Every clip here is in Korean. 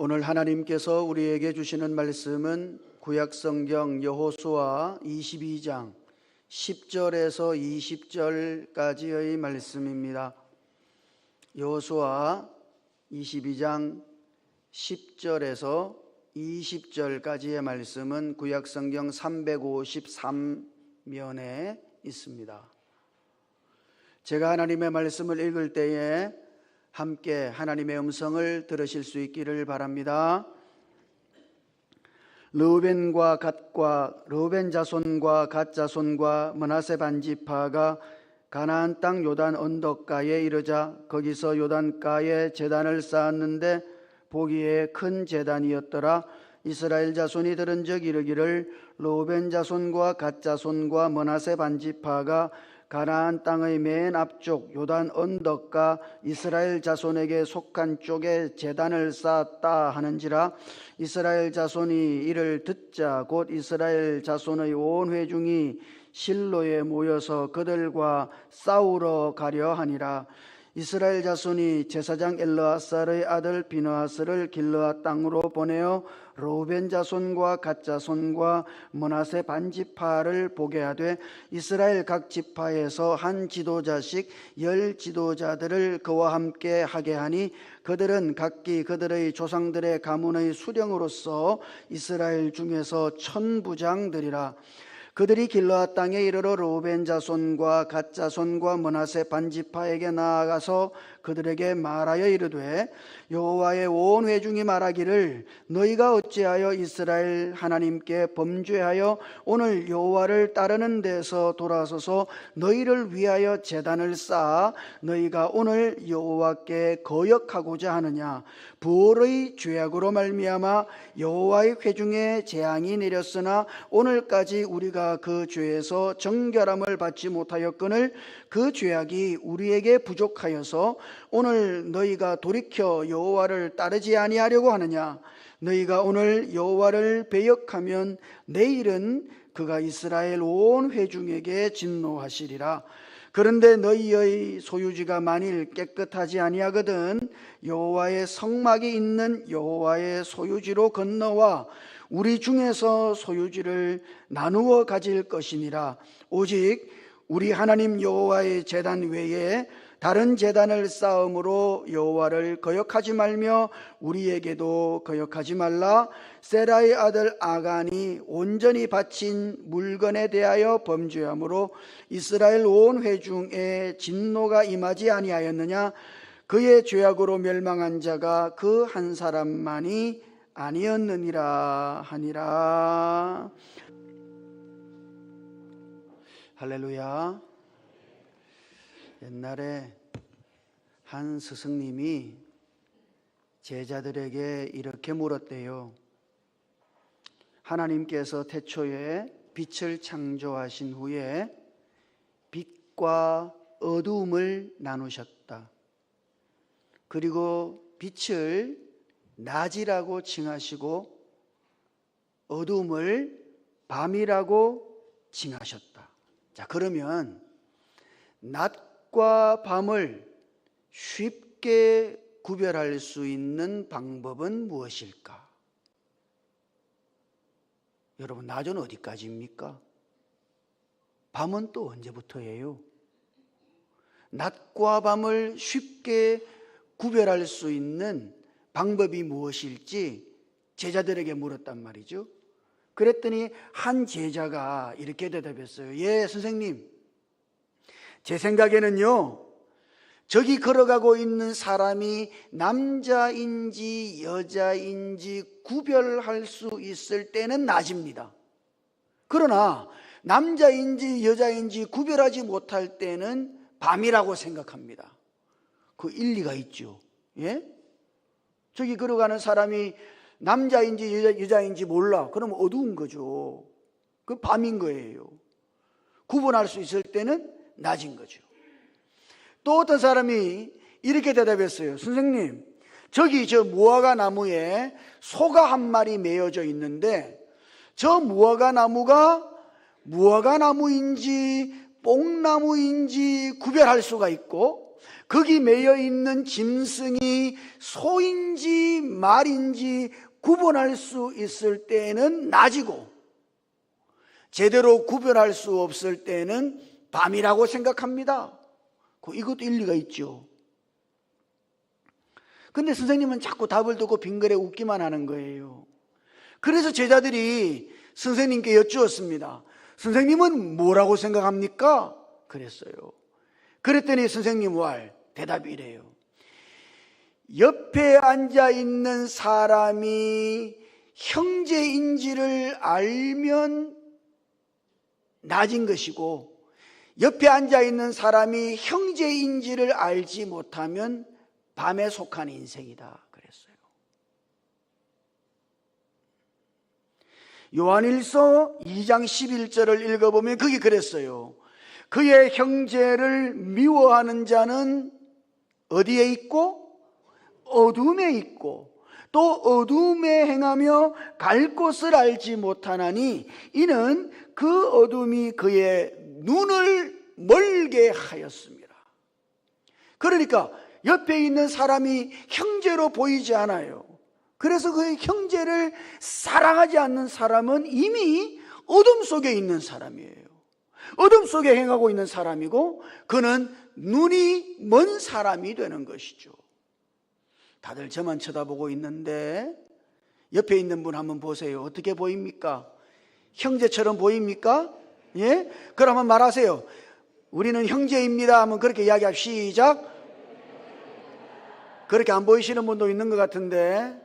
오늘 하나님께서 우리에게 주시는 말씀은 구약성경 여호수아 22장 10절에서 20절까지의 말씀입니다. 여호수아 22장 10절에서 20절까지의 말씀은 구약성경 353면에 있습니다. 제가 하나님의 말씀을 읽을 때에 함께 하나님의 음성을 들으실 수 있기를 바랍니다. 르우벤 자손과 갓 자손과 므낫세 반지파가 가나안 땅 요단 언덕가에 이르자 거기서 요단가에 제단을 쌓았는데 보기에 큰 제단이었더라. 이스라엘 자손이 들은즉 이르기를 르우벤 자손과 갓 자손과 므낫세 반지파가 가나안 땅의 맨 앞쪽 요단 언덕가 이스라엘 자손에게 속한 쪽에 제단을 쌓았다 하는지라. 이스라엘 자손이 이를 듣자 곧 이스라엘 자손의 온 회중이 실로에 모여서 그들과 싸우러 가려 하니라. 이스라엘 자손이 제사장 엘르아살의 아들 비느하스를 길르앗 땅으로 보내어 르우벤 자손과 갓 자손과 므낫세 반지파를 보게 하되 이스라엘 각 지파에서 한 지도자씩 10 지도자들을 그와 함께 하게 하니 그들은 각기 그들의 조상들의 가문의 수령으로서 이스라엘 중에서 1000부장들이라. 그들이 길르앗 땅에 이르러 르우벤 자손과 갓 자손과 므낫세 반지파에게 나아가서 그들에게 말하여 이르되 여호와의 온 회중이 말하기를 너희가 어찌하여 이스라엘 하나님께 범죄하여 오늘 여호와를 따르는 데서 돌아서서 너희를 위하여 제단을 쌓아 너희가 오늘 여호와께 거역하고자 하느냐. 부올의 죄악으로 말미암아 여호와의 회중에 재앙이 내렸으나 오늘까지 우리가 그 죄에서 정결함을 받지 못하였거늘 그 죄악이 우리에게 부족하여서 오늘 너희가 돌이켜 여호와를 따르지 아니하려고 하느냐. 너희가 오늘 여호와를 배역하면 내일은 그가 이스라엘 온 회중에게 진노하시리라. 그런데 너희의 소유지가 만일 깨끗하지 아니하거든 여호와의 성막이 있는 여호와의 소유지로 건너와 우리 중에서 소유지를 나누어 가질 것이니라. 오직 우리 하나님 여호와의 제단 외에 다른 제단을 쌓음으로 여호와를 거역하지 말며 우리에게도 거역하지 말라. 세라의 아들 아간이 온전히 바친 물건에 대하여 범죄함으로 이스라엘 온 회중에 진노가 임하지 아니하였느냐. 그의 죄악으로 멸망한 자가 그 한 사람만이 아니었느니라 하니라. 할렐루야. 옛날에 한 스승님이 제자들에게 이렇게 물었대요. 하나님께서 태초에 빛을 창조하신 후에 빛과 어두움을 나누셨다. 그리고 빛을 낮이라고 칭하시고 어두움을 밤이라고 칭하셨다. 자, 그러면 낮과 밤을 쉽게 구별할 수 있는 방법은 무엇일까? 여러분, 낮은 어디까지입니까? 밤은 또 언제부터예요? 낮과 밤을 쉽게 구별할 수 있는 방법이 무엇일지 제자들에게 물었단 말이죠. 그랬더니 한 제자가 이렇게 대답했어요. 예, 선생님. 제 생각에는요, 저기 걸어가고 있는 사람이 남자인지 여자인지 구별할 수 있을 때는 낮입니다. 그러나 남자인지 여자인지 구별하지 못할 때는 밤이라고 생각합니다. 그 일리가 있죠. 예? 저기 걸어가는 사람이 남자인지 여자인지 몰라. 그러면 어두운 거죠. 그 밤인 거예요. 구분할 수 있을 때는 낮인 거죠. 또 어떤 사람이 이렇게 대답했어요. 선생님, 저기 저 무화과 나무에 소가 한 마리 매어져 있는데 저 무화과 나무가 무화과 나무인지 뽕나무인지 구별할 수가 있고 거기 매여 있는 짐승이 소인지 말인지 구분할 수 있을 때에는 낮이고 제대로 구별할 수 없을 때는 밤이라고 생각합니다. 이것도 일리가 있죠. 근데 선생님은 자꾸 답을 듣고 빙그레 웃기만 하는 거예요. 그래서 제자들이 선생님께 여쭈었습니다. 선생님은 뭐라고 생각합니까? 그랬어요. 그랬더니 선생님 왈 대답이 이래요. 옆에 앉아 있는 사람이 형제인지를 알면 낮은 것이고 옆에 앉아 있는 사람이 형제인지를 알지 못하면 밤에 속한 인생이다 그랬어요. 요한일서 2장 11절을 읽어보면 거기 그랬어요. 그의 형제를 미워하는 자는 어디에 있고 어둠에 있고 또 어둠에 행하며 갈 곳을 알지 못하나니 이는 그 어둠이 그의 눈을 멀게 하였습니다. 그러니까 옆에 있는 사람이 형제로 보이지 않아요. 그래서 그 형제를 사랑하지 않는 사람은 이미 어둠 속에 있는 사람이에요. 어둠 속에 행하고 있는 사람이고 그는 눈이 먼 사람이 되는 것이죠. 다들 저만 쳐다보고 있는데 옆에 있는 분 한번 보세요. 어떻게 보입니까? 형제처럼 보입니까? 예? 그러면 말하세요. 우리는 형제입니다 하면 그렇게 이야기합시다. 시작. 그렇게 안 보이시는 분도 있는 것 같은데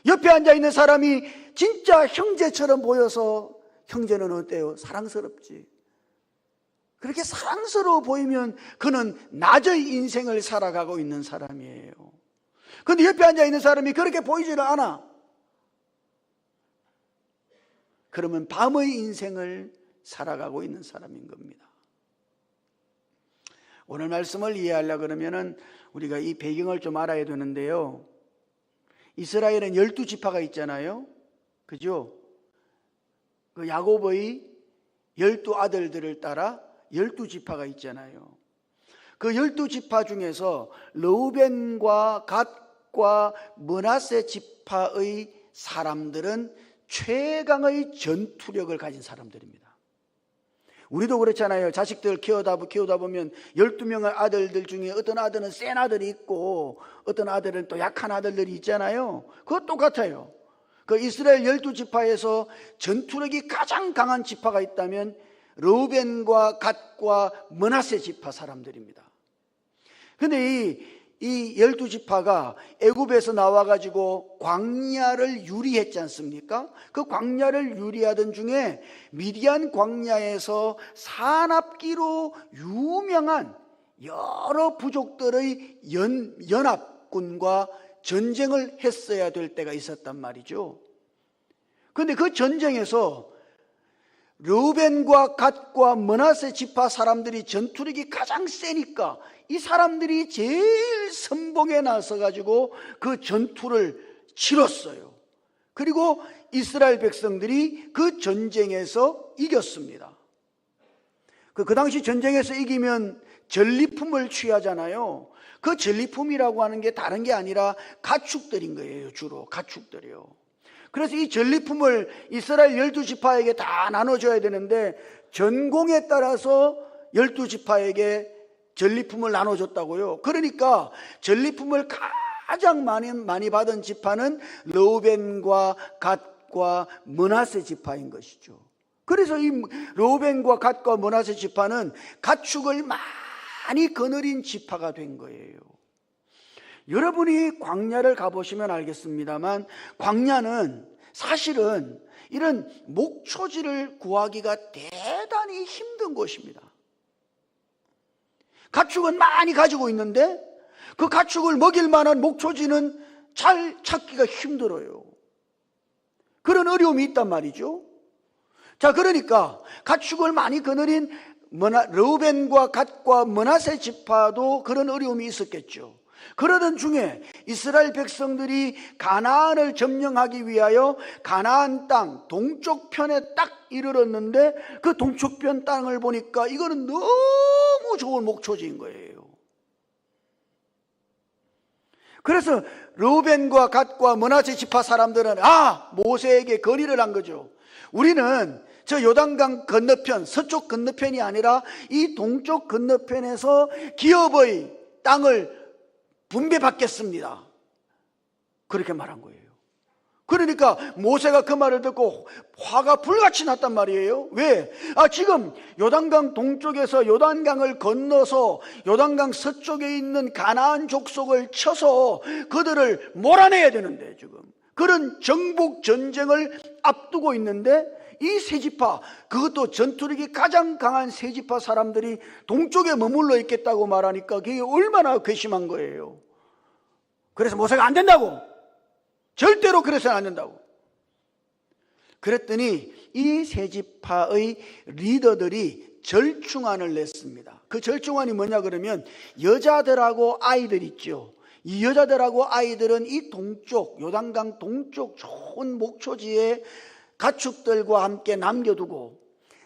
옆에 앉아있는 사람이 진짜 형제처럼 보여서 형제는 어때요? 사랑스럽지. 그렇게 사랑스러워 보이면 그는 낮의 인생을 살아가고 있는 사람이에요. 그런데 옆에 앉아있는 사람이 그렇게 보이지를 않아. 그러면 밤의 인생을 살아가고 있는 사람인 겁니다. 오늘 말씀을 이해하려고 그러면은 우리가 이 배경을 좀 알아야 되는데요. 이스라엘은 12지파가 있잖아요. 그죠? 그 야곱의 12아들들을 따라 12지파가 있잖아요. 그 12지파 중에서 르우벤과 갓과 므낫세 지파의 사람들은 최강의 전투력을 가진 사람들입니다. 우리도 그렇잖아요. 자식들 키우다 보면 12명의 아들들 중에 어떤 아들은 센 아들이 있고 어떤 아들은 또 약한 아들들이 있잖아요. 그거 똑같아요. 그 이스라엘 12지파에서 전투력이 가장 강한 지파가 있다면 르우벤과 갓과 므낫세 지파 사람들입니다. 근데 이 12지파가 애굽에서 나와가지고 광야를 유리했지 않습니까? 그 광야를 유리하던 중에 미디안 광야에서 산악기로 유명한 여러 부족들의 연합군과 전쟁을 했어야 될 때가 있었단 말이죠. 그런데 그 전쟁에서 르우벤과 갓과 므낫세 지파 사람들이 전투력이 가장 세니까 이 사람들이 제일 선봉에 나서 가지고 그 전투를 치렀어요. 그리고 이스라엘 백성들이 그 전쟁에서 이겼습니다. 그 당시 전쟁에서 이기면 전리품을 취하잖아요. 그 전리품이라고 하는 게 다른 게 아니라 가축들인 거예요. 주로 가축들이요. 그래서 이 전리품을 이스라엘 12지파에게 다 나눠줘야 되는데 전공에 따라서 12지파에게 전리품을 나눠줬다고요. 그러니까 전리품을 가장 많이 받은 지파는 르우벤과 갓과 므낫세 지파인 것이죠. 그래서 이 르우벤과 갓과 므낫세 지파는 가축을 많이 거느린 지파가 된 거예요. 여러분이 광야를 가보시면 알겠습니다만 광야는 사실은 이런 목초지를 구하기가 대단히 힘든 곳입니다. 가축은 많이 가지고 있는데 그 가축을 먹일 만한 목초지는 잘 찾기가 힘들어요. 그런 어려움이 있단 말이죠. 자, 그러니까 가축을 많이 거느린 르우벤과 갓과 므낫세 지파도 그런 어려움이 있었겠죠. 그러던 중에 이스라엘 백성들이 가나안을 점령하기 위하여 가나안 땅 동쪽 편에 딱 이르렀는데 그 동쪽 편 땅을 보니까 이거는 너무 좋은 목초지인 거예요. 그래서 르우벤과 갓과 므낫세 지파 사람들은 모세에게 건의를 한 거죠. 우리는 저 요단강 건너편, 서쪽 건너편이 아니라 이 동쪽 건너편에서 기업의 땅을 분배받겠습니다. 그렇게 말한 거예요. 그러니까 모세가 그 말을 듣고 화가 불같이 났단 말이에요. 왜? 지금 요단강 동쪽에서 요단강을 건너서 요단강 서쪽에 있는 가나안 족속을 쳐서 그들을 몰아내야 되는데, 지금 그런 정복 전쟁을 앞두고 있는데 이 세 지파, 그것도 전투력이 가장 강한 세 지파 사람들이 동쪽에 머물러 있겠다고 말하니까 그게 얼마나 괘씸한 거예요. 그래서 모세가 안 된다고, 절대로 그래서는 안 된다고 그랬더니 이 세 지파의 리더들이 절충안을 냈습니다. 그 절충안이 뭐냐 그러면, 여자들하고 아이들 있죠. 이 여자들하고 아이들은 이 동쪽, 요단강 동쪽 좋은 목초지에 가축들과 함께 남겨두고,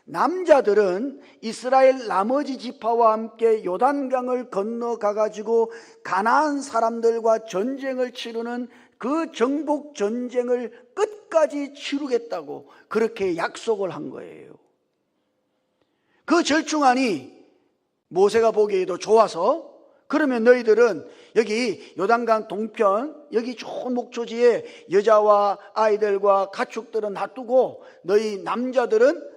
남자들은 이스라엘 나머지 지파와 함께 요단강을 건너가가지고 가나안 사람들과 전쟁을 치르는 그 정복 전쟁을 끝까지 치르겠다고 그렇게 약속을 한 거예요. 그 절충안이 모세가 보기에도 좋아서, 그러면 너희들은 여기 요단강 동편, 여기 좋은 목초지에 여자와 아이들과 가축들은 놔두고 너희 남자들은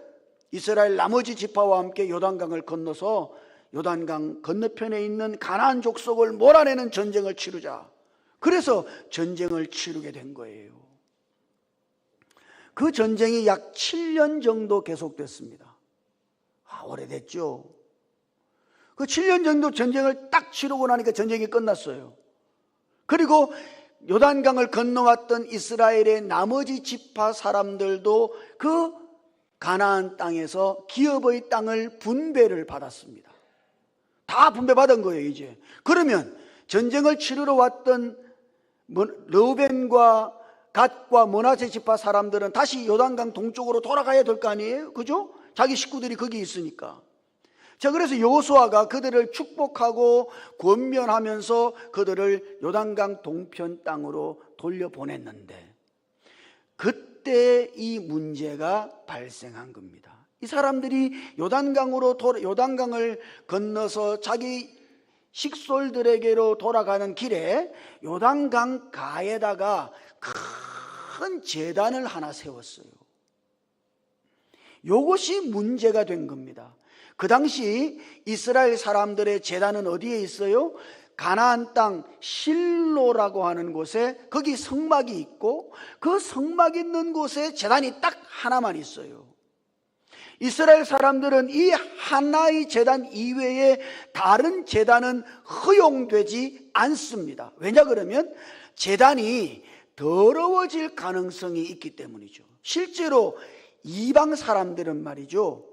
이스라엘 나머지 지파와 함께 요단강을 건너서 요단강 건너편에 있는 가나안 족속을 몰아내는 전쟁을 치르자. 그래서 전쟁을 치르게 된 거예요. 그 전쟁이 약 7년 정도 계속됐습니다. 오래됐죠. 그 7년 정도 전쟁을 딱 치르고 나니까 전쟁이 끝났어요. 그리고 요단강을 건너왔던 이스라엘의 나머지 지파 사람들도 그 가나안 땅에서 기업의 땅을 분배를 받았습니다. 다 분배받은 거예요, 이제. 그러면 전쟁을 치르러 왔던 르우벤과 갓과 므낫세 지파 사람들은 다시 요단강 동쪽으로 돌아가야 될 거 아니에요? 그죠? 자기 식구들이 거기 있으니까. 자, 그래서 여호수아가 그들을 축복하고 권면하면서 그들을 요단강 동편 땅으로 돌려보냈는데, 그때 이 문제가 발생한 겁니다. 이 사람들이 요단강을 건너서 자기 식솔들에게로 돌아가는 길에 요단강 가에다가 큰 제단을 하나 세웠어요. 이것이 문제가 된 겁니다. 그 당시 이스라엘 사람들의 제단은 어디에 있어요? 가나안 땅 실로라고 하는 곳에, 거기 성막이 있고 그 성막 있는 곳에 제단이 딱 하나만 있어요. 이스라엘 사람들은 이 하나의 제단 이외에 다른 제단은 허용되지 않습니다. 왜냐 그러면 제단이 더러워질 가능성이 있기 때문이죠. 실제로 이방 사람들은 말이죠,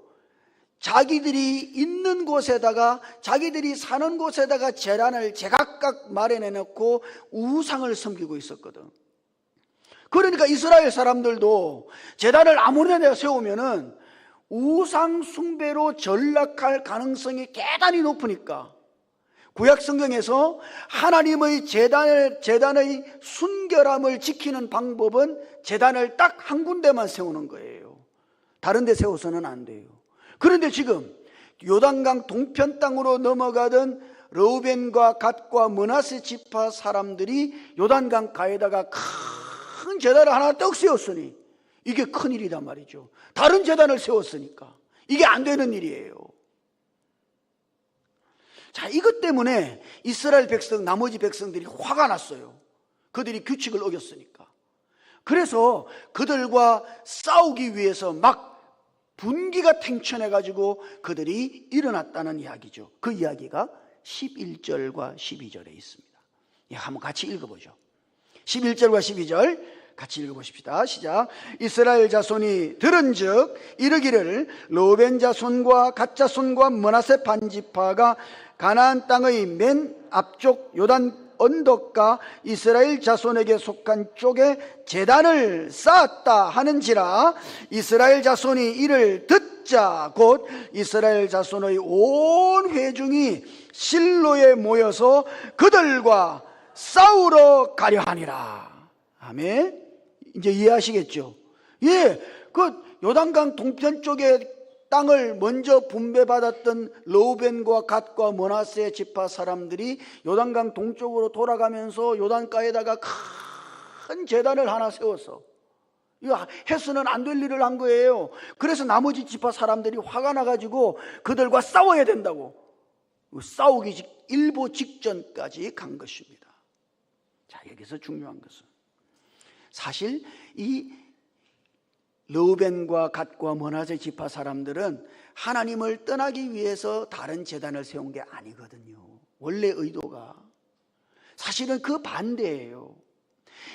자기들이 있는 곳에다가, 자기들이 사는 곳에다가 제단을 제각각 마련해 놓고 우상을 섬기고 있었거든. 그러니까 이스라엘 사람들도 제단을 아무데나 세우면은 우상 숭배로 전락할 가능성이 대단히 높으니까 구약 성경에서 하나님의 제단의 순결함을 지키는 방법은 제단을 딱 한 군데만 세우는 거예요. 다른 데 세워서는 안 돼요. 그런데 지금 요단강 동편 땅으로 넘어가던 르우벤과 갓과 므낫세 지파 사람들이 요단강 가에다가 큰 제단을 하나 떡 세웠으니 이게 큰일이단 말이죠. 다른 제단을 세웠으니까 이게 안 되는 일이에요. 자, 이것 때문에 이스라엘 백성, 나머지 백성들이 화가 났어요. 그들이 규칙을 어겼으니까. 그래서 그들과 싸우기 위해서 막 분기가 탱천해가지고 그들이 일어났다는 이야기죠. 그 이야기가 11절과 12절에 있습니다. 한번 같이 읽어보죠. 11절과 12절 같이 읽어보십시다. 시작. 이스라엘 자손이 들은즉 이르기를 르우벤 자손과 갓 자손과 므낫세 반지파가 가나안 땅의 맨 앞쪽 요단 언덕과 이스라엘 자손에게 속한 쪽에 제단을 쌓았다 하는지라. 이스라엘 자손이 이를 듣자 곧 이스라엘 자손의 온 회중이 실로에 모여서 그들과 싸우러 가려 하니라. 아멘. 이제 이해하시겠죠? 예, 그 요단강 동편 쪽에 땅을 먼저 분배받았던 르우벤과 갓과 므낫세 지파 사람들이 요단강 동쪽으로 돌아가면서 요단가에다가 큰 제단을 하나 세웠어. 이거 해서는 안 될 일을 한 거예요. 그래서 나머지 지파 사람들이 화가 나가지고 그들과 싸워야 된다고 싸우기 일보 직전까지 간 것입니다. 자, 여기서 중요한 것은 사실 이 르우벤과 갓과 므낫세 지파 사람들은 하나님을 떠나기 위해서 다른 제단을 세운 게 아니거든요. 원래 의도가 사실은 그 반대예요.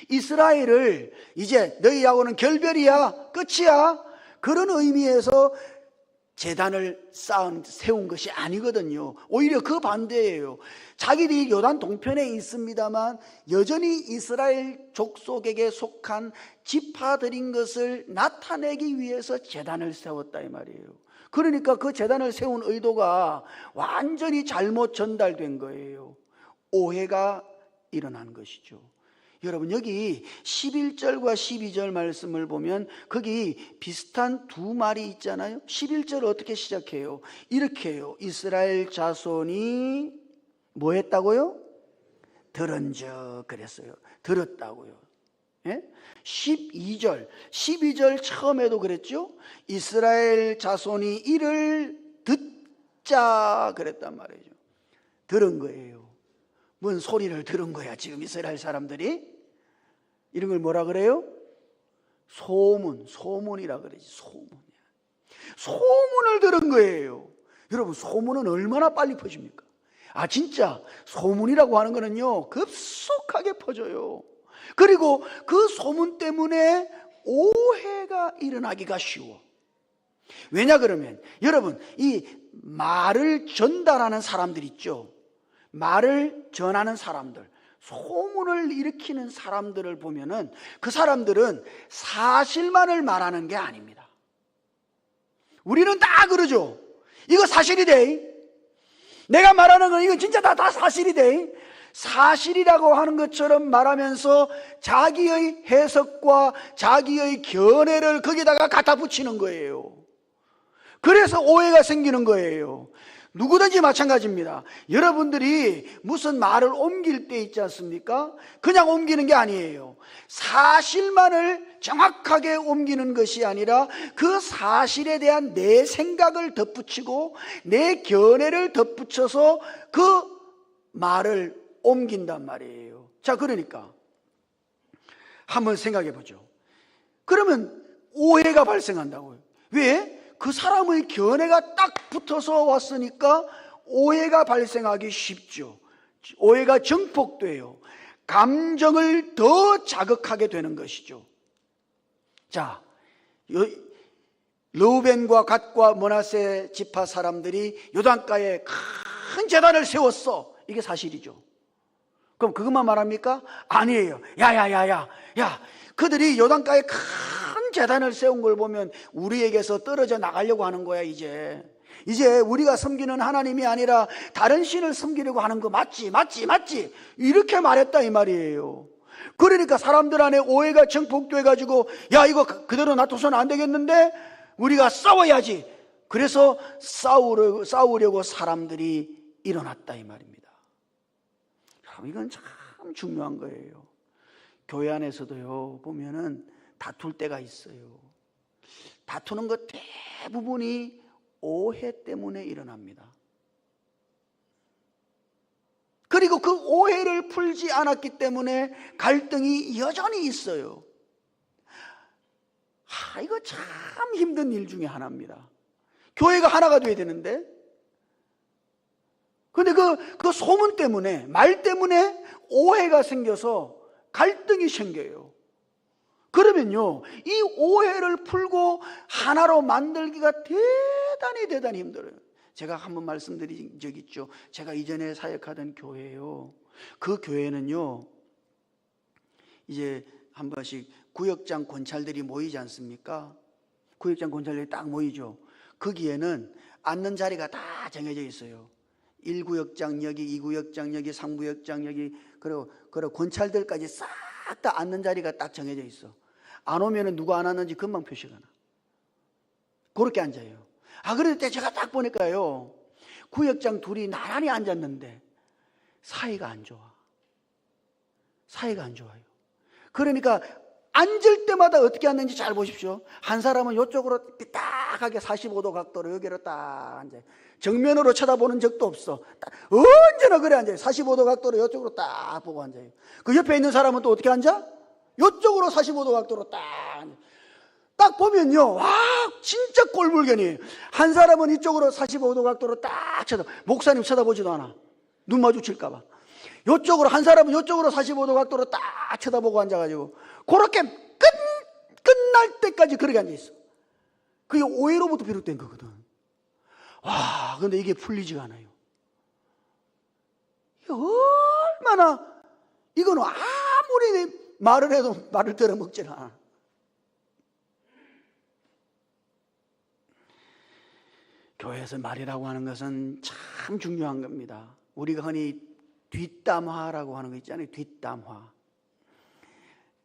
이스라엘을 이제 너희하고는 결별이야, 끝이야, 그런 의미에서 제단을 세운 것이 아니거든요. 오히려 그 반대예요. 자기들이 요단 동편에 있습니다만 여전히 이스라엘 족속에게 속한 지파들인 것을 나타내기 위해서 제단을 세웠다 이 말이에요. 그러니까 그 제단을 세운 의도가 완전히 잘못 전달된 거예요. 오해가 일어난 것이죠. 여러분, 여기 11절과 12절 말씀을 보면 거기 비슷한 두 말이 있잖아요. 11절 어떻게 시작해요? 이렇게 해요. 이스라엘 자손이 뭐 했다고요? 들은즉 그랬어요. 들었다고요. 예? 12절 처음에도 그랬죠. 이스라엘 자손이 이를 듣자 그랬단 말이죠. 들은 거예요. 뭔 소리를 들은 거야 지금 이스라엘 사람들이? 이런 걸 뭐라 그래요? 소문이라 그러지. 소문을 들은 거예요. 여러분, 소문은 얼마나 빨리 퍼집니까? 진짜 소문이라고 하는 거는요 급속하게 퍼져요. 그리고 그 소문 때문에 오해가 일어나기가 쉬워. 왜냐 그러면 여러분, 이 말을 전달하는 사람들 있죠. 말을 전하는 사람들, 소문을 일으키는 사람들을 보면은 그 사람들은 사실만을 말하는 게 아닙니다. 우리는 다 그러죠. 이거 사실이 돼. 내가 말하는 건 이건 진짜 다 사실이 돼. 사실이라고 하는 것처럼 말하면서 자기의 해석과 자기의 견해를 거기다가 갖다 붙이는 거예요. 그래서 오해가 생기는 거예요. 누구든지 마찬가지입니다. 여러분들이 무슨 말을 옮길 때 있지 않습니까? 그냥 옮기는 게 아니에요. 사실만을 정확하게 옮기는 것이 아니라 그 사실에 대한 내 생각을 덧붙이고 내 견해를 덧붙여서 그 말을 옮긴단 말이에요. 자, 그러니까 한번 생각해 보죠. 그러면 오해가 발생한다고요. 왜? 그 사람의 견해가 딱 붙어서 왔으니까 오해가 발생하기 쉽죠. 오해가 증폭돼요. 감정을 더 자극하게 되는 것이죠. 자, 르우벤과 갓과 므낫세 지파 사람들이 요단가에 큰 제단을 세웠어. 이게 사실이죠. 그럼 그것만 말합니까? 아니에요. 야, 그들이 요단가에 큰 제단을 세운 걸 보면 우리에게서 떨어져 나가려고 하는 거야. 이제 우리가 섬기는 하나님이 아니라 다른 신을 섬기려고 하는 거 맞지? 이렇게 말했다 이 말이에요. 그러니까 사람들 안에 오해가 증폭돼 가지고 야, 이거 그대로 놔둬서는 안 되겠는데 우리가 싸워야지. 그래서 싸우려고 사람들이 일어났다 이 말입니다. 이건 참 중요한 거예요. 교회 안에서도요 보면은 다툴 때가 있어요. 다투는 것 대부분이 오해 때문에 일어납니다. 그리고 그 오해를 풀지 않았기 때문에 갈등이 여전히 있어요. 이거 참 힘든 일 중에 하나입니다. 교회가 하나가 돼야 되는데, 근데 그 소문 때문에, 말 때문에 오해가 생겨서 갈등이 생겨요. 그러면요, 이 오해를 풀고 하나로 만들기가 대단히 힘들어요. 제가 한번 말씀드린 적 있죠. 제가 이전에 사역하던 교회요. 그 교회는요, 이제 한 번씩 구역장 권찰들이 모이지 않습니까? 구역장 권찰들이 딱 모이죠. 거기에는 앉는 자리가 다 정해져 있어요. 1구역장 여기, 2구역장 여기, 3구역장 여기, 그리고 권찰들까지 싹 다 앉는 자리가 딱 정해져 있어. 안 오면은 누가 안 왔는지 금방 표시가 나. 그렇게 앉아요. 그런데 제가 딱 보니까요, 구역장 둘이 나란히 앉았는데 사이가 안 좋아. 사이가 안 좋아요. 그러니까 앉을 때마다 어떻게 앉는지 잘 보십시오. 한 사람은 이쪽으로 삐딱하게 45도 각도로 여기로 딱 앉아요. 정면으로 쳐다보는 적도 없어. 언제나 그래 앉아요. 45도 각도로 이쪽으로 딱 보고 앉아요. 그 옆에 있는 사람은 또 어떻게 앉아? 이쪽으로 45도 각도로 딱 앉아요. 딱 보면요, 와, 진짜 꼴불견이에요. 한 사람은 이쪽으로 45도 각도로 딱 목사님 쳐다보지도 않아. 눈 마주칠까봐. 이쪽으로, 한 사람은 이쪽으로 45도 각도로 딱 쳐다보고 앉아가지고, 그렇게 끝날 때까지 그렇게 앉아있어. 그게 오해로부터 비롯된 거거든. 와, 근데 이게 풀리지가 않아요. 이게 얼마나, 이거는 아무리 말을 해도 말을 들어먹질 않아. 교회에서 말이라고 하는 것은 참 중요한 겁니다. 우리가 흔히 뒷담화라고 하는 거 있잖아요. 뒷담화.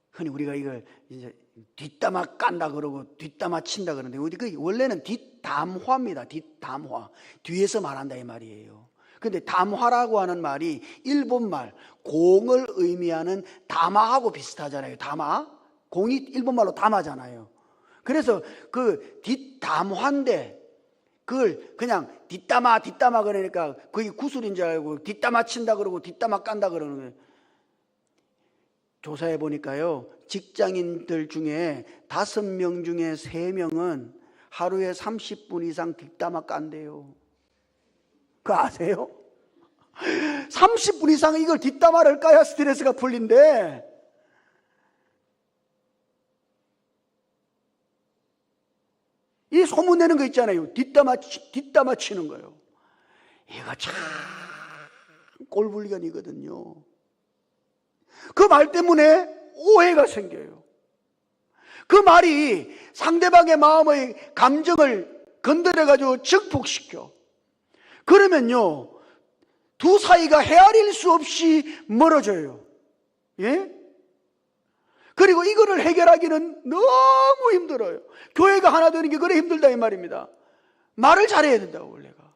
흔히 우리가 이걸 이제 뒷담화 깐다 그러고 뒷담화 친다 그러는데, 우리 그 원래는 뒷담화입니다. 뒷담화. 뒤에서 말한다 이 말이에요. 근데 담화라고 하는 말이 일본말 공을 의미하는 담화하고 비슷하잖아요. 담화. 공이 일본말로 담화잖아요. 그래서 그 뒷담화인데 그걸 그냥 뒷담화 그러니까 그게 구슬인 줄 알고 뒷담화 친다 그러고 뒷담화 깐다 그러는 거예요. 조사해 보니까요, 직장인들 중에 5명 중에 3명은 하루에 30분 이상 뒷담화 깐대요. 그거 아세요? 30분 이상 이걸 뒷담화를 까야 스트레스가 풀린대. 이 소문내는 거 있잖아요. 뒷담화 치는 거예요. 이거 참 꼴불견이거든요. 그 말 때문에 오해가 생겨요. 그 말이 상대방의 마음의 감정을 건드려가지고 증폭시켜. 그러면요, 두 사이가 헤아릴 수 없이 멀어져요. 예? 그리고 이거를 해결하기는 너무 힘들어요. 교회가 하나 되는 게 그래 힘들다 이 말입니다. 말을 잘해야 된다고 원래가.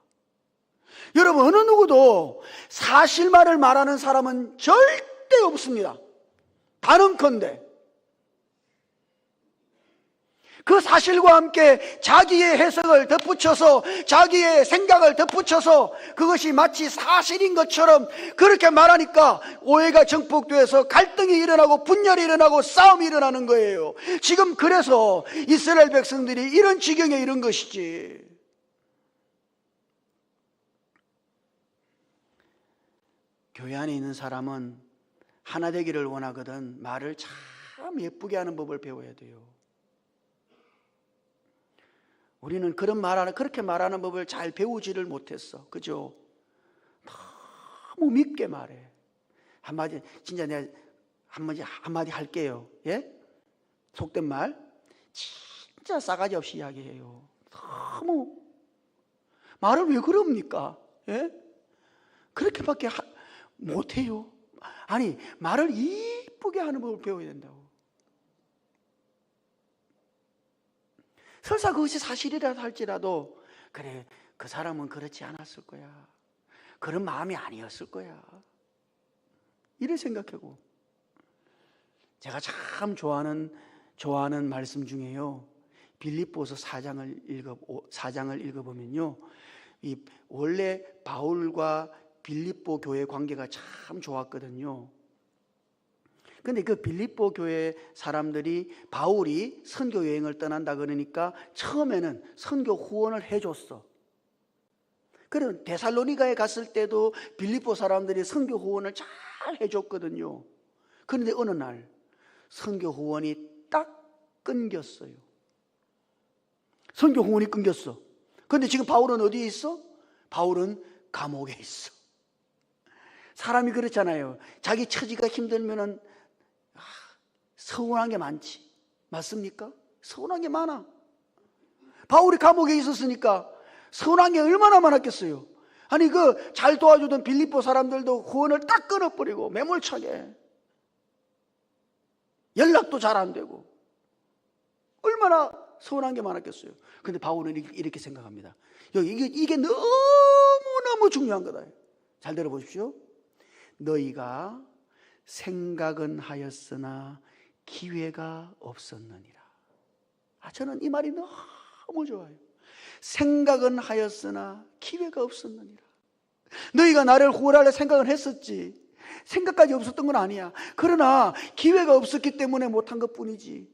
여러분, 어느 누구도 사실만을 말하는 사람은 절대 없습니다. 단언컨대 그 사실과 함께 자기의 해석을 덧붙여서, 자기의 생각을 덧붙여서 그것이 마치 사실인 것처럼 그렇게 말하니까 오해가 증폭돼서 갈등이 일어나고 분열이 일어나고 싸움이 일어나는 거예요. 지금 그래서 이스라엘 백성들이 이런 지경에 이른 것이지. 교회 안에 있는 사람은 하나 되기를 원하거든 말을 참 예쁘게 하는 법을 배워야 돼요. 우리는 그렇게 말하는 법을 잘 배우지를 못했어. 그죠? 너무 밉게 말해. 한마디, 진짜 내가 한마디 할게요. 예? 속된 말. 진짜 싸가지 없이 이야기해요. 너무. 말을 왜 그럽니까? 예? 그렇게밖에 못해요. 아니, 말을 이쁘게 하는 법을 배워야 된다고. 설사 그것이 사실이라 할지라도, 그래, 그 사람은 그렇지 않았을 거야. 그런 마음이 아니었을 거야. 이래 생각하고. 제가 참 좋아하는 말씀 중에요, 빌립보서 4장을 읽어보면요, 원래 바울과 빌립보 교회 관계가 참 좋았거든요. 근데 그 빌립보 교회 사람들이 바울이 선교 여행을 떠난다 그러니까 처음에는 선교 후원을 해줬어. 그리고 데살로니가에 갔을 때도 빌립보 사람들이 선교 후원을 잘 해줬거든요. 그런데 어느 날 선교 후원이 딱 끊겼어요. 선교 후원이 끊겼어. 그런데 지금 바울은 어디에 있어? 바울은 감옥에 있어. 사람이 그렇잖아요. 자기 처지가 힘들면은 서운한 게 많지. 맞습니까? 서운한 게 많아. 바울이 감옥에 있었으니까 서운한 게 얼마나 많았겠어요. 아니 그 잘 도와주던 빌립보 사람들도 후원을 딱 끊어버리고 매몰차게 연락도 잘 안 되고 얼마나 서운한 게 많았겠어요. 근데 바울은 이렇게 생각합니다. 이게 너무너무 중요한 거다. 잘 들어보십시오. 너희가 생각은 하였으나 기회가 없었느니라. 저는 이 말이 너무 좋아요. 생각은 하였으나 기회가 없었느니라. 너희가 나를 후원할 생각은 했었지. 생각까지 없었던 건 아니야. 그러나 기회가 없었기 때문에 못한 것뿐이지.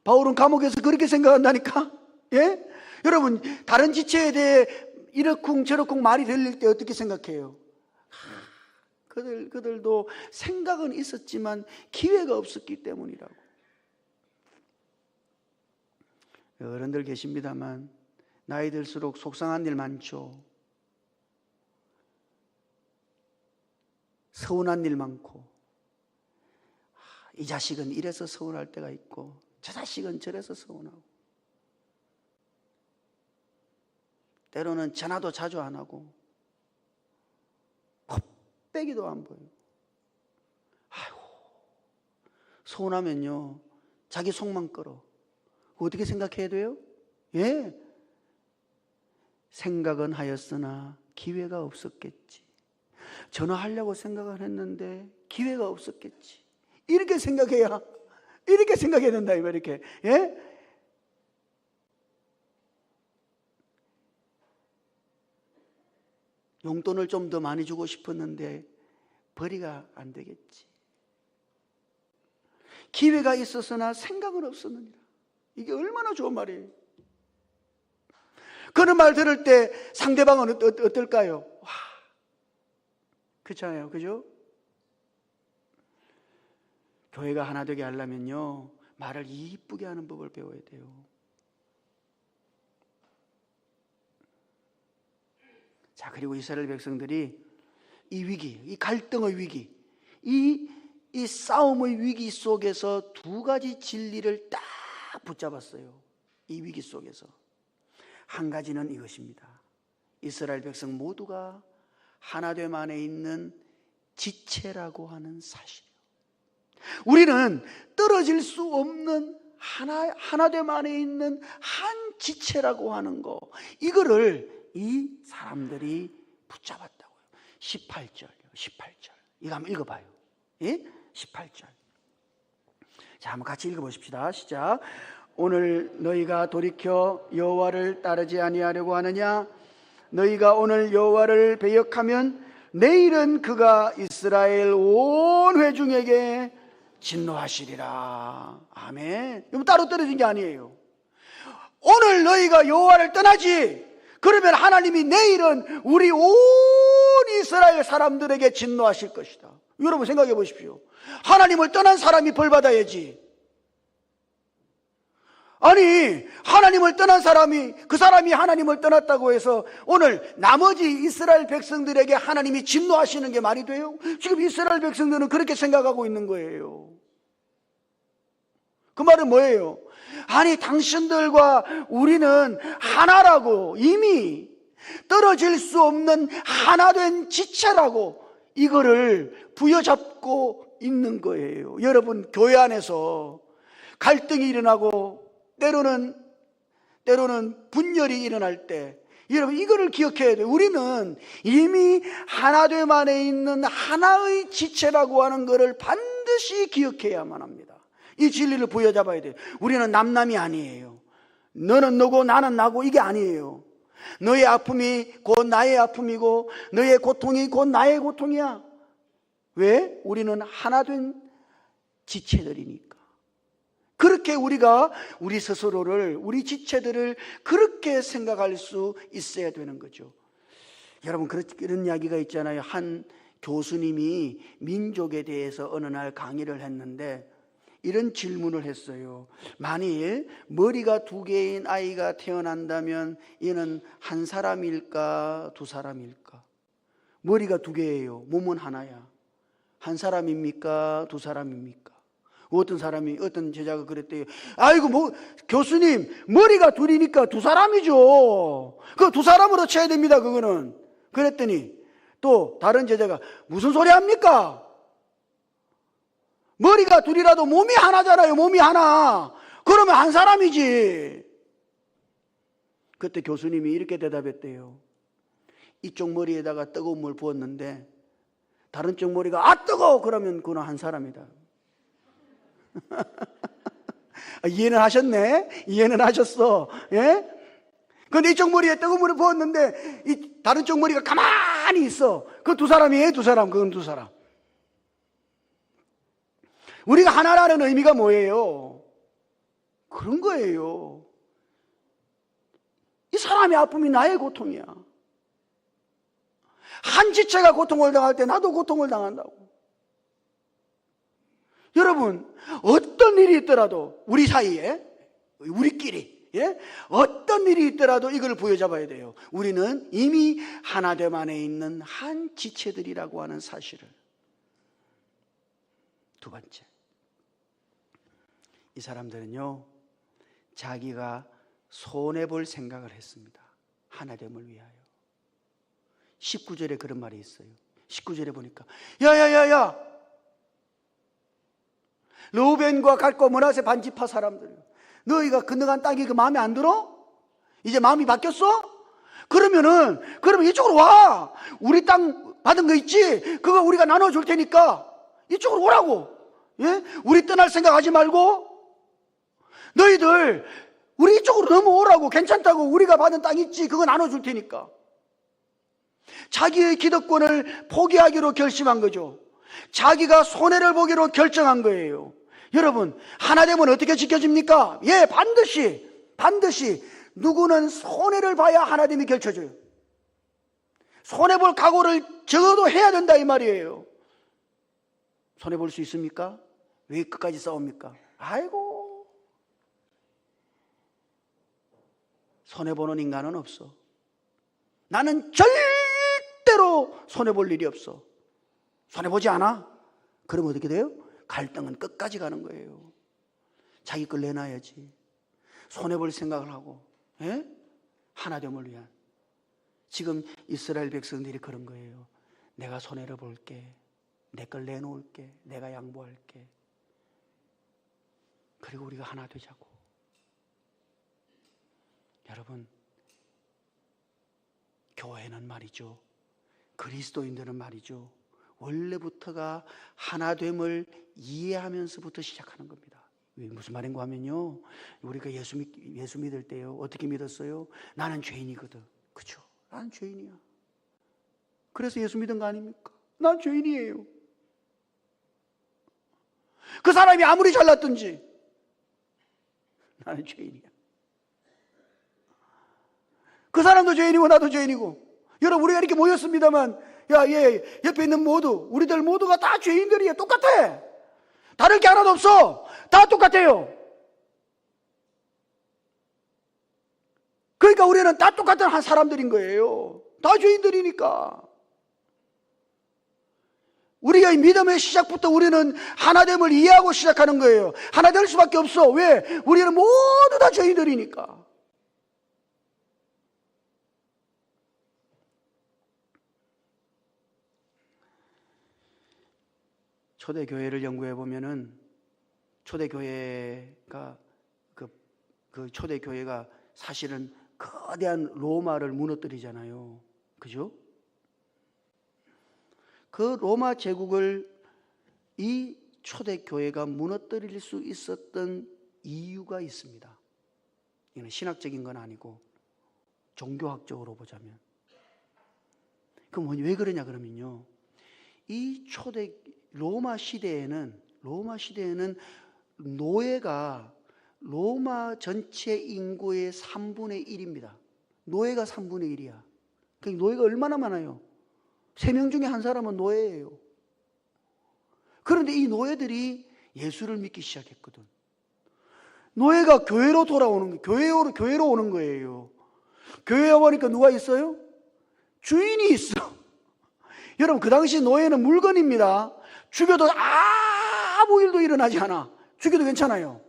바울은 감옥에서 그렇게 생각한다니까. 예? 여러분 다른 지체에 대해 이러쿵 저러쿵 말이 들릴 때 어떻게 생각해요? 그들도 생각은 있었지만 기회가 없었기 때문이라고. 어른들 계십니다만 나이 들수록 속상한 일 많죠. 서운한 일 많고, 이 자식은 이래서 서운할 때가 있고 저 자식은 저래서 서운하고, 때로는 전화도 자주 안 하고 빼기도 안 보여요. 아이고, 서운하면요 자기 속만 끌어. 어떻게 생각해야 돼요? 예, 생각은 하였으나 기회가 없었겠지. 전화하려고 생각을 했는데 기회가 없었겠지. 이렇게 생각해야 된다 이렇게. 예? 용돈을 좀 더 많이 주고 싶었는데 벌이가 안 되겠지. 기회가 있었으나 생각은 없었느니라. 이게 얼마나 좋은 말이에요. 그런 말 들을 때 상대방은 어떨까요? 와, 그렇잖아요, 그죠? 교회가 하나 되게 하려면요 말을 이쁘게 하는 법을 배워야 돼요. 자, 그리고 이스라엘 백성들이 이 위기, 이 갈등의 위기, 이 싸움의 위기 속에서 두 가지 진리를 딱 붙잡았어요. 이 위기 속에서 한 가지는 이것입니다. 이스라엘 백성 모두가 하나됨 안에 있는 지체라고 하는 사실이요. 우리는 떨어질 수 없는 하나됨 안에 있는 한 지체라고 하는 거, 이거를 이 사람들이 붙잡았다고요. 18절이요. 18절. 이거 한번 읽어봐요. 예? 18절. 자, 한번 같이 읽어보십시다. 시작. 오늘 너희가 돌이켜 여호와를 따르지 아니하려고 하느냐? 너희가 오늘 여호와를 배역하면 내일은 그가 이스라엘 온 회중에게 진노하시리라. 아멘. 이거 따로 떨어진 게 아니에요. 오늘 너희가 여호와를 떠나지, 그러면 하나님이 내일은 우리 온 이스라엘 사람들에게 진노하실 것이다. 여러분 생각해 보십시오. 하나님을 떠난 사람이 벌 받아야지. 아니, 하나님을 떠난 그 사람이 하나님을 떠났다고 해서 오늘 나머지 이스라엘 백성들에게 하나님이 진노하시는 게 말이 돼요? 지금 이스라엘 백성들은 그렇게 생각하고 있는 거예요. 그 말은 뭐예요? 아니, 당신들과 우리는 하나라고, 이미 떨어질 수 없는 하나된 지체라고 이거를 부여잡고 있는 거예요. 여러분, 교회 안에서 갈등이 일어나고 때로는 분열이 일어날 때, 여러분 이거를 기억해야 돼요. 우리는 이미 하나됨 안에 있는 하나의 지체라고 하는 것을 반드시 기억해야만 합니다. 이 진리를 부여잡아야 돼요. 우리는 남남이 아니에요. 너는 너고 나는 나고 이게 아니에요. 너의 아픔이 곧 나의 아픔이고 너의 고통이 곧 나의 고통이야. 왜? 우리는 하나된 지체들이니까. 그렇게 우리가 우리 스스로를, 우리 지체들을 그렇게 생각할 수 있어야 되는 거죠. 여러분, 그런 이야기가 있잖아요. 한 교수님이 민족에 대해서 어느 날 강의를 했는데 이런 질문을 했어요. 만일 머리가 두 개인 아이가 태어난다면 얘는 한 사람일까 두 사람일까? 머리가 두 개예요. 몸은 하나야. 한 사람입니까 두 사람입니까? 어떤 제자가 그랬대요. 아이고 뭐 교수님 머리가 둘이니까 두 사람이죠. 그 두 사람으로 쳐야 됩니다. 그거는. 그랬더니 또 다른 제자가 무슨 소리 합니까? 머리가 둘이라도 몸이 하나잖아요. 몸이 하나. 그러면 한 사람이지. 그때 교수님이 이렇게 대답했대요. 이쪽 머리에다가 뜨거운 물 부었는데 다른 쪽 머리가 아 뜨거워 그러면 그건 한 사람이다. 이해는 하셨네? 이해는 하셨어. 예? 근데 이쪽 머리에 뜨거운 물을 부었는데 이 다른 쪽 머리가 가만히 있어. 그 두 사람이에요, 두 사람. 그건 두 사람. 우리가 하나라는 의미가 뭐예요? 그런 거예요. 이 사람의 아픔이 나의 고통이야. 한 지체가 고통을 당할 때 나도 고통을 당한다고. 여러분, 어떤 일이 있더라도 우리 사이에, 우리끼리, 예? 어떤 일이 있더라도 이걸 부여잡아야 돼요. 우리는 이미 하나됨 안에 있는 한 지체들이라고 하는 사실을. 두 번째, 이 사람들은요, 자기가 손해볼 생각을 했습니다. 하나됨을 위하여. 19절에 그런 말이 있어요. 19절에 보니까 야야야야, 르우벤과 갓과 므낫세 반지파 사람들, 너희가 건너간 땅이 그 마음에 안 들어? 이제 마음이 바뀌었어? 그러면 이쪽으로 와. 우리 땅 받은 거 있지? 그거 우리가 나눠줄 테니까 이쪽으로 오라고. 예? 우리 떠날 생각하지 말고 너희들 우리 이쪽으로 넘어오라고. 괜찮다고. 우리가 받은 땅 있지? 그거 나눠줄 테니까. 자기의 기득권을 포기하기로 결심한 거죠. 자기가 손해를 보기로 결정한 거예요. 여러분, 하나됨은 어떻게 지켜집니까? 예, 반드시 누구는 손해를 봐야 하나됨이 결쳐져요. 손해볼 각오를 적어도 해야 된다 이 말이에요. 손해볼 수 있습니까? 왜 끝까지 싸웁니까? 아이고, 손해보는 인간은 없어. 나는 절대로 손해볼 일이 없어. 손해보지 않아? 그럼 어떻게 돼요? 갈등은 끝까지 가는 거예요. 자기 걸 내놔야지. 손해볼 생각을 하고, 예? 하나됨을 위한. 지금 이스라엘 백성들이 그런 거예요. 내가 손해를 볼게. 내 걸 내놓을게. 내가 양보할게. 그리고 우리가 하나 되자고. 여러분, 교회는 말이죠, 그리스도인들은 말이죠, 원래부터가 하나됨을 이해하면서부터 시작하는 겁니다. 무슨 말인가 하면요, 우리가 예수 믿을 때요, 어떻게 믿었어요? 나는 죄인이거든. 그죠? 나는 죄인이야. 그래서 예수 믿은 거 아닙니까? 난 죄인이에요. 그 사람이 아무리 잘났든지 나는 죄인이야. 그 사람도 죄인이고 나도 죄인이고. 여러분, 우리가 이렇게 모였습니다만, 얘 옆에 있는 우리들 모두가 다 죄인들이에요. 똑같아. 다를 게 하나도 없어. 다 똑같아요. 그러니까 우리는 다 똑같은 한 사람들인 거예요. 다 죄인들이니까. 우리가 이 믿음의 시작부터 우리는 하나됨을 이해하고 시작하는 거예요. 하나 될 수밖에 없어. 왜? 우리는 모두 다 죄인들이니까. 초대교회를 연구해 보면은 초대교회가 그 초대교회가 사실은 거대한 로마를 무너뜨리잖아요. 그죠? 그 로마 제국을 이 초대교회가 무너뜨릴 수 있었던 이유가 있습니다. 이건 신학적인 건 아니고 종교학적으로 보자면. 그럼 왜 그러냐 그러면요, 이 로마 시대에는 노예가 로마 전체 인구의 3분의 1입니다. 노예가 3분의 1이야. 그러니까 노예가 얼마나 많아요? 3명 중에 한 사람은 노예예요. 그런데 이 노예들이 예수를 믿기 시작했거든. 노예가 교회로 돌아오는 거예요. 교회로 오는 거예요. 교회에 오니까 누가 있어요? 주인이 있어. 여러분, 그 당시 노예는 물건입니다. 죽여도 아무 일도 일어나지 않아. 죽여도 괜찮아요.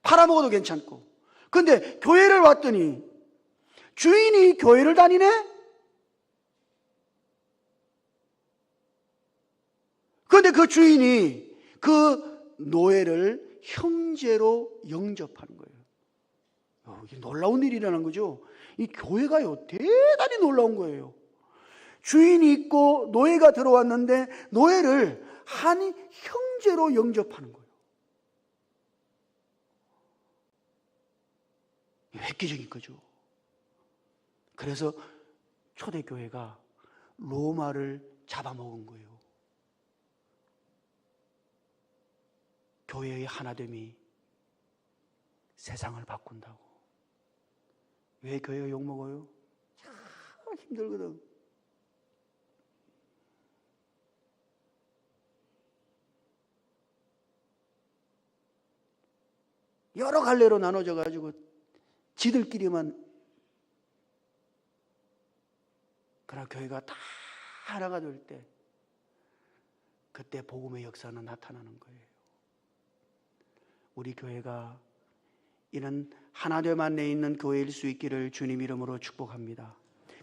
팔아먹어도 괜찮고. 근데 교회를 왔더니 주인이 교회를 다니네? 근데 그 주인이 그 노예를 형제로 영접하는 거예요. 이게 놀라운 일이 일어난 거죠. 이 교회가요, 대단히 놀라운 거예요. 주인이 있고 노예가 들어왔는데 노예를 한 형제로 영접하는 거예요. 획기적인 거죠. 그래서 초대교회가 로마를 잡아먹은 거예요. 교회의 하나됨이 세상을 바꾼다고. 왜 교회가 욕먹어요? 참 힘들거든. 여러 갈래로 나눠져 가지고 지들끼리만. 그러나 교회가 다 하나가 될 때 그때 복음의 역사는 나타나는 거예요. 우리 교회가 이런 하나됨 안에 있는 교회일 수 있기를 주님 이름으로 축복합니다.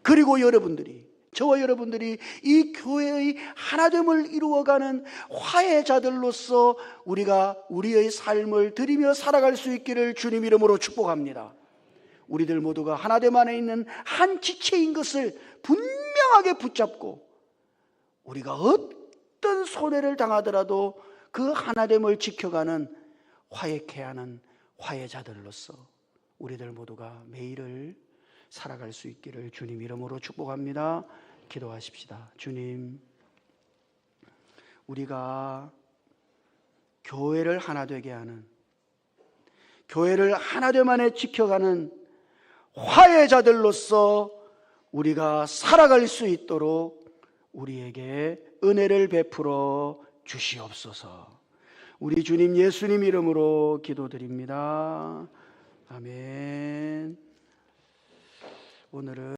그리고 여러분들이, 저와 여러분들이 이 교회의 하나됨을 이루어가는 화해자들로서 우리가 우리의 삶을 드리며 살아갈 수 있기를 주님 이름으로 축복합니다. 우리들 모두가 하나됨 안에 있는 한 지체인 것을 분명하게 붙잡고 우리가 어떤 손해를 당하더라도 그 하나됨을 지켜가는 화해케 하는 화해자들로서 우리들 모두가 매일을 살아갈 수 있기를 주님 이름으로 축복합니다. 기도하십시다. 주님, 우리가 교회를 하나 되게 하는, 교회를 하나됨 안에 지켜가는 화해자들로서 우리가 살아갈 수 있도록 우리에게 은혜를 베풀어 주시옵소서. 우리 주님 예수님 이름으로 기도드립니다. 아멘. 오늘은